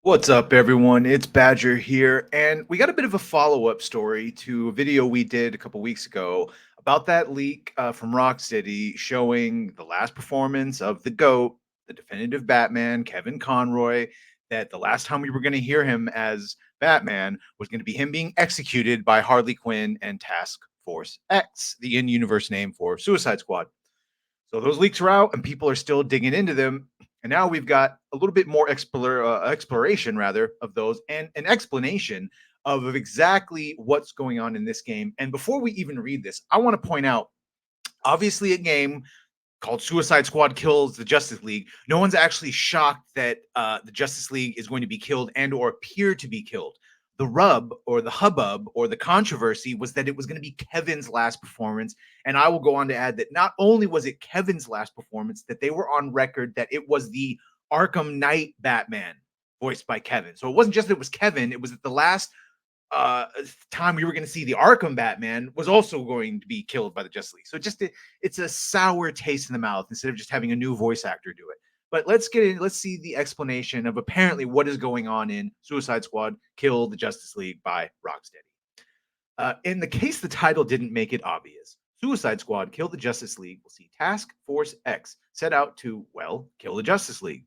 What's up, everyone? It's Badger here, and we got a bit of a follow-up story to a video we did a couple weeks ago about that leak from Rocksteady showing the last performance of the GOAT, the definitive Batman, Kevin Conroy. That the last time we were going to hear him as Batman was going to be him being executed by Harley Quinn and Task Force X, the in-universe name for Suicide Squad. So those leaks are out, and people are still digging into them. And now we've got a little bit more exploration, rather, of those and an explanation of exactly what's going on in this game. And before we even read this, I want to point out, obviously, a game called Suicide Squad kills the Justice League. No one's actually shocked that the Justice League is going to be killed and or appear to be killed. The rub or the hubbub or the controversy was that it was going to be Kevin's last performance. And I will go on to add that not only was it Kevin's last performance, that they were on record that it was the Arkham Knight Batman voiced by Kevin. So it wasn't just that it was Kevin, it was that the last uh time we were going to see the Arkham Batman was also going to be killed by the Justice League. So it's a sour taste in the mouth instead of just having a new voice actor do it. But let's see the explanation of apparently what is going on in Suicide Squad Kill the Justice League by Rocksteady. In the case the title didn't make it obvious, Suicide Squad Kill the Justice League will see Task Force X set out to, well, kill the Justice League.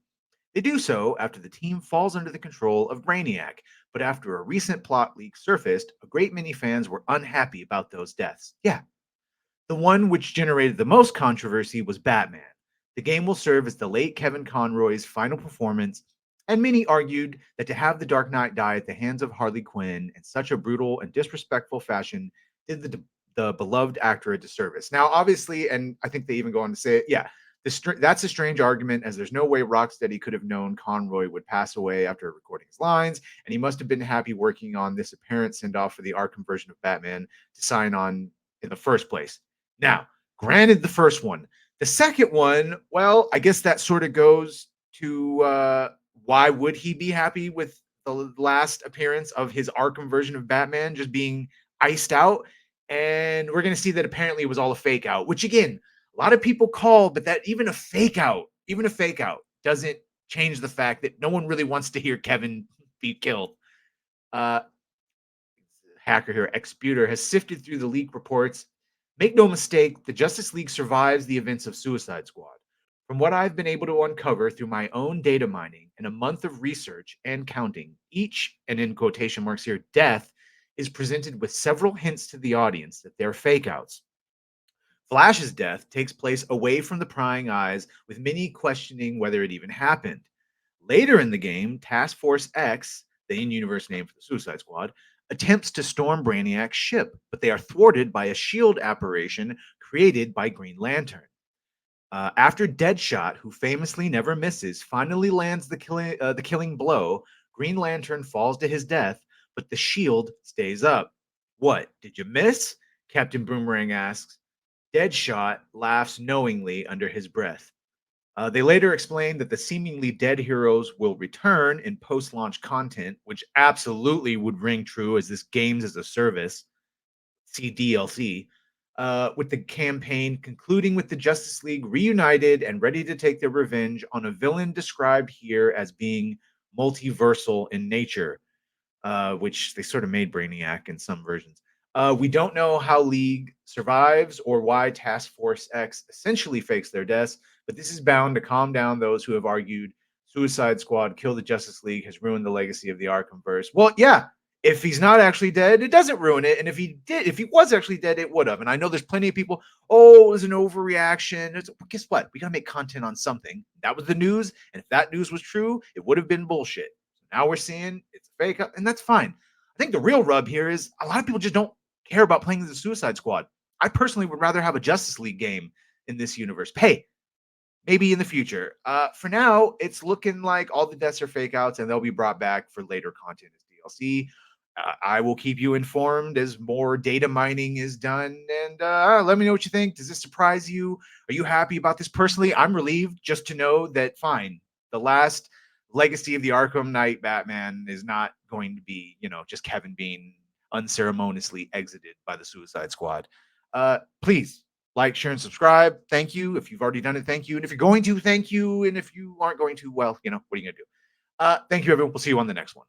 They do so after the team falls under the control of Brainiac, but after a recent plot leak surfaced, a great many fans were unhappy about those deaths. Yeah, the one which generated the most controversy was Batman. The game will serve as the late Kevin Conroy's final performance, and many argued that to have the Dark Knight die at the hands of Harley Quinn in such a brutal and disrespectful fashion did the beloved actor a disservice. Now, obviously, and I think they even go on to say it, yeah, that's a strange argument, as there's no way Rocksteady could have known Conroy would pass away after recording his lines, and he must have been happy working on this apparent send off for the Arkham version of Batman to sign on in the first place. Now, granted, the first one, the second one, well, I guess that sort of goes to why would he be happy with the last appearance of his Arkham version of Batman just being iced out? And we're going to see that apparently it was all a fake out, which again, a lot of people call, but that even a fake out doesn't change the fact that no one really wants to hear Kevin be killed. Uh, Hacker here, Exputer, has sifted through the leak reports. Make no mistake, the Justice League survives the events of Suicide Squad. From what I've been able to uncover through my own data mining and a month of research and counting, each, and in quotation marks here, death is presented with several hints to the audience that they're fake outs. Flash's death takes place away from the prying eyes, with many questioning whether it even happened. Later in the game, Task Force X, the in universe name for the Suicide Squad, attempts to storm Brainiac's ship, but they are thwarted by a shield apparition created by Green Lantern. After Deadshot, who famously never misses, finally lands the killing blow, Green Lantern falls to his death, but the shield stays up. What? Did you miss? Captain Boomerang asks. Deadshot laughs knowingly under his breath. They later explained that the seemingly dead heroes will return in post launch content, which absolutely would ring true as this games as a service, see DLC, with the campaign concluding with the Justice League reunited and ready to take their revenge on a villain described here as being multiversal in nature, which they sort of made Brainiac in some versions. We don't know how League survives or why Task Force X essentially fakes their deaths, but this is bound to calm down those who have argued Suicide Squad Kill the Justice League has ruined the legacy of the Arkhamverse. Well, yeah, if he's not actually dead, it doesn't ruin it. And if he was actually dead, it would have. And I know there's plenty of people, oh, it was an overreaction. Well, guess what? We got to make content on something. That was the news. And if that news was true, it would have been bullshit. So now we're seeing it's fake, and that's fine. I think the real rub here is a lot of people just don't care about playing the Suicide Squad. I personally would rather have a Justice League game in this universe. Hey, maybe in the future. For now, it's looking like all the deaths are fake outs and they'll be brought back for later content as DLC. I will keep you informed as more data mining is done. And let me know what you think. Does this surprise you? Are you happy about this? Personally, I'm relieved just to know that, fine, the last legacy of the Arkham Knight Batman is not going to be, just Kevin being unceremoniously exited by the Suicide Squad. Please like, share, and subscribe. Thank you. If you've already done it, thank you. And if you're going to, thank you. And if you aren't going to, well, what are you going to do? Thank you, everyone. We'll see you on the next one.